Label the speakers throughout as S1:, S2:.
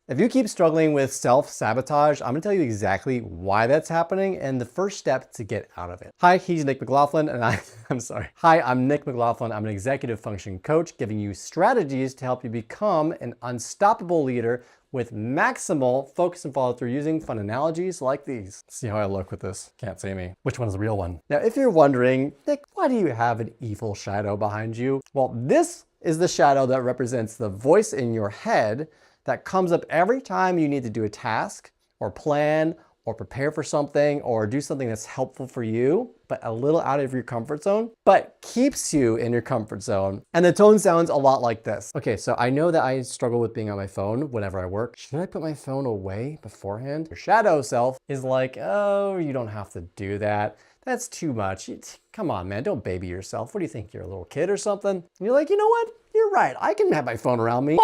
S1: If you keep struggling with self-sabotage, I'm gonna tell you exactly why that's happening and the first step to get out of it. Hi, he's Nick McLaughlin and I'm sorry. Hi, I'm Nick McLaughlin. I'm an executive function coach giving you strategies to help you become an unstoppable leader with maximal focus and follow through using fun analogies like these. See how I look with this? Can't see me. Which one is the real one? Now, if you're wondering, Nick, why do you have an evil shadow behind you? Well, this is the shadow that represents the voice in your head that comes up every time you need to do a task or plan or prepare for something or do something that's helpful for you, but a little out of your comfort zone, but keeps you in your comfort zone. And the tone sounds a lot like this. Okay, so I know that I struggle with being on my phone whenever I work. Should I put my phone away beforehand? Your shadow self is like, oh, you don't have to do that. That's too much. Come on, man, don't baby yourself. What do you think, you're a little kid or something? And you're like, you know what? You're right, I can have my phone around me.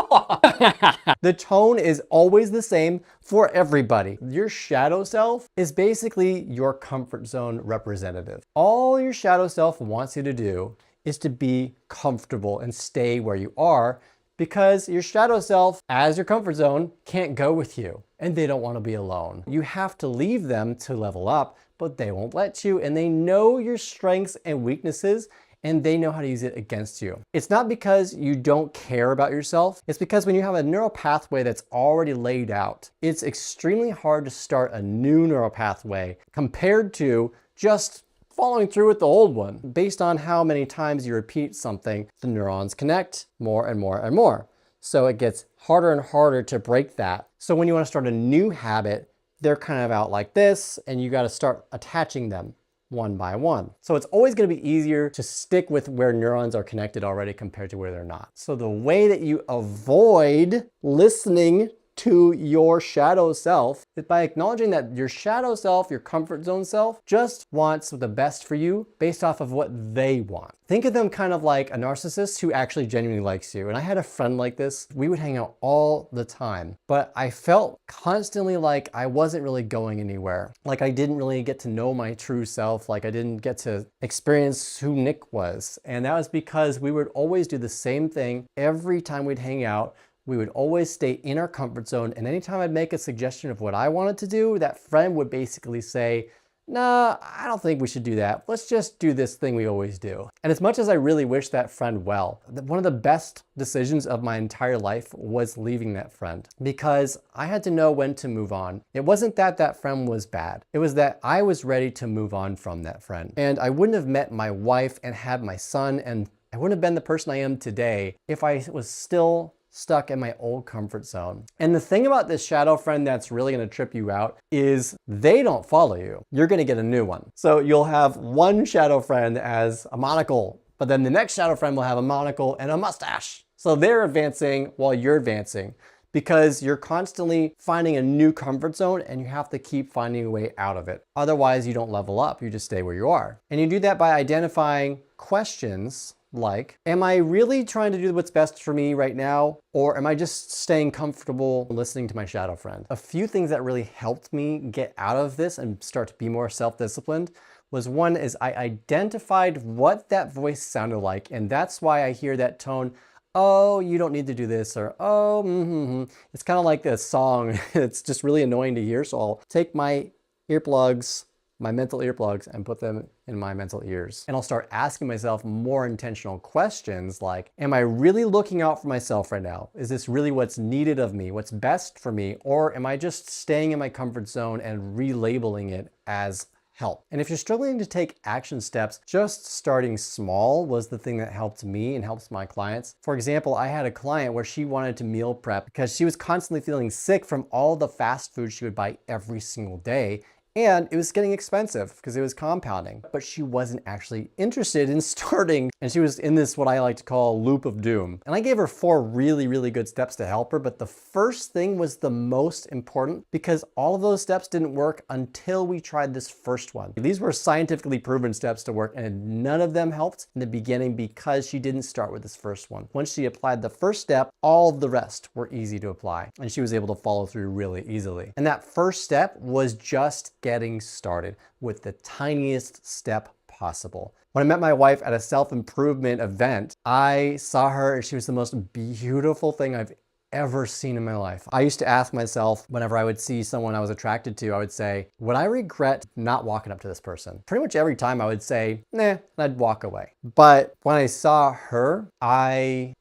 S1: The tone is always the same for everybody. Your shadow self is basically your comfort zone representative. All your shadow self wants you to do is to be comfortable and stay where you are, because your shadow self, as your comfort zone, can't go with you and they don't want to be alone. You have to leave them to level up, but they won't let you, and they know your strengths and weaknesses and they know how to use it against you. It's not because you don't care about yourself. It's because when you have a neural pathway that's already laid out, it's extremely hard to start a new neural pathway compared to just following through with the old one. Based on how many times you repeat something, the neurons connect more and more and more. So it gets harder and harder to break that. So when you want to start a new habit, they're kind of out like this, and you got to start attaching them one by one. So it's always going to be easier to stick with where neurons are connected already compared to where they're not. So the way that you avoid listening to your shadow self is by acknowledging that your shadow self, your comfort zone self, just wants the best for you based off of what they want. Think of them kind of like a narcissist who actually genuinely likes you. And I had a friend like this. We would hang out all the time, but I felt constantly like I wasn't really going anywhere. Like I didn't really get to know my true self. Like I didn't get to experience who Nick was. And that was because we would always do the same thing every time we'd hang out. We would always stay in our comfort zone. And anytime I'd make a suggestion of what I wanted to do, that friend would basically say, nah, I don't think we should do that. Let's just do this thing we always do. And as much as I really wish that friend well, one of the best decisions of my entire life was leaving that friend, because I had to know when to move on. It wasn't that that friend was bad. It was that I was ready to move on from that friend. And I wouldn't have met my wife and had my son, and I wouldn't have been the person I am today if I was still stuck in my old comfort zone. And the thing about this shadow friend that's really gonna trip you out is they don't follow you. You're gonna get a new one. So you'll have one shadow friend as a monocle, but then the next shadow friend will have a monocle and a mustache. So they're advancing while you're advancing, because you're constantly finding a new comfort zone and you have to keep finding a way out of it. Otherwise, you don't level up, you just stay where you are. And you do that by identifying questions like, am I really trying to do what's best for me right now? Or am I just staying comfortable listening to my shadow friend? A few things that really helped me get out of this and start to be more self-disciplined was, one is I identified what that voice sounded like. And that's why I hear that tone, oh, you don't need to do this, or oh, It's kind of like this song. It's just really annoying to hear. So I'll take my earplugs, my mental earplugs, and put them in my mental ears. And I'll start asking myself more intentional questions like, am I really looking out for myself right now? Is this really what's needed of me? What's best for me? Or am I just staying in my comfort zone and relabeling it as help? And if you're struggling to take action steps, just starting small was the thing that helped me and helps my clients. For example, I had a client where she wanted to meal prep because she was constantly feeling sick from all the fast food she would buy every single day. And it was getting expensive because it was compounding, but she wasn't actually interested in starting. And she was in this, what I like to call, loop of doom. And I gave her 4 really, really good steps to help her. But the first thing was the most important, because all of those steps didn't work until we tried this first one. These were scientifically proven steps to work, and none of them helped in the beginning because she didn't start with this first one. Once she applied the first step, all of the rest were easy to apply. And she was able to follow through really easily. And that first step was just getting started with the tiniest step possible. When I met my wife at a self-improvement event, I saw her and she was the most beautiful thing I've ever seen in my life. I used to ask myself whenever I would see someone I was attracted to, I would say, would I regret not walking up to this person? Pretty much every time I would say, nah, and I'd walk away. But when I saw her, I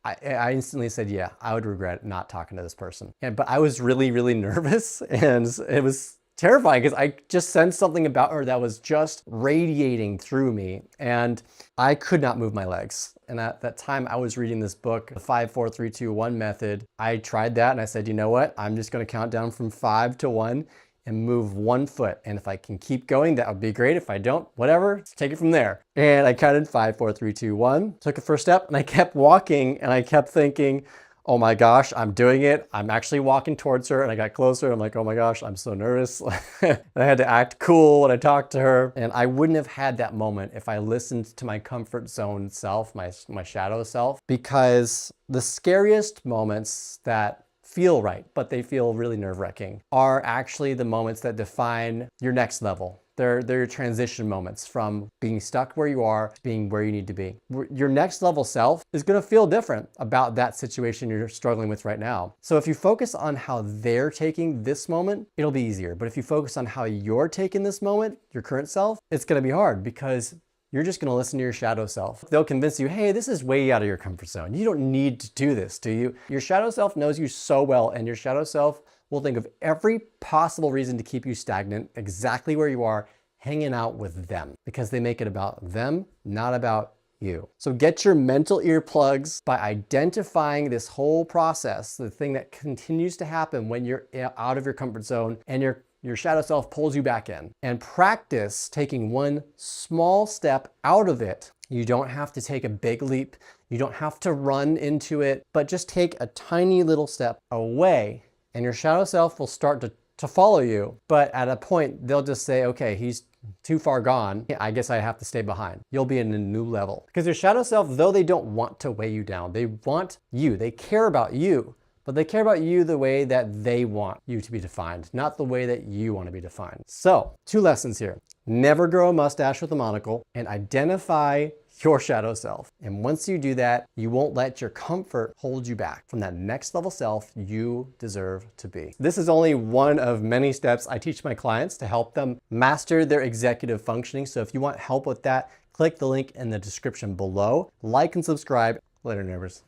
S1: instantly said, yeah, I would regret not talking to this person. But I was really, really nervous, and it was terrifying because I just sensed something about her that was just radiating through me, and I could not move my legs. And at that time I was reading this book, the 5, 4, 3, 2, 1 method. I tried that and I said, you know what? I'm just going to count down from 5 to 1 and move 1 foot. And if I can keep going, that would be great. If I don't, whatever, let's take it from there. And I counted 5, 4, 3, 2, 1, took a first step, and I kept walking, and I kept thinking, oh my gosh, I'm doing it. I'm actually walking towards her, and I got closer. I'm like, oh my gosh, I'm so nervous. And I had to act cool when I talked to her. And I wouldn't have had that moment if I listened to my comfort zone self, my shadow self, because the scariest moments that feel right, but they feel really nerve-wracking, are actually the moments that define your next level. They're your transition moments from being stuck where you are to being where you need to be. Your next level self is going to feel different about that situation you're struggling with right now. So if you focus on how they're taking this moment, it'll be easier. But if you focus on how you're taking this moment, your current self, it's going to be hard because you're just going to listen to your shadow self. They'll convince you, hey, this is way out of your comfort zone. You don't need to do this, do you? Your shadow self knows you so well, and your shadow self will think of every possible reason to keep you stagnant exactly where you are, hanging out with them, because they make it about them, not about you. So get your mental earplugs by identifying this whole process, the thing that continues to happen when you're out of your comfort zone and your shadow self pulls you back in, and practice taking one small step out of it. You don't have to take a big leap. You don't have to run into it, but just take a tiny little step away, and your shadow self will start to follow you. But at a point, they'll just say, okay, he's too far gone. I guess I have to stay behind. You'll be in a new level. Because your shadow self, though they don't want to weigh you down, they want you. They care about you. But they care about you the way that they want you to be defined, not the way that you want to be defined. So, 2 lessons here. Never grow a mustache with a monocle, and identify your shadow self. And once you do that, you won't let your comfort hold you back from that next level self you deserve to be. This is only one of many steps I teach my clients to help them master their executive functioning. So if you want help with that, click the link in the description below. Like and subscribe. Later, neighbors.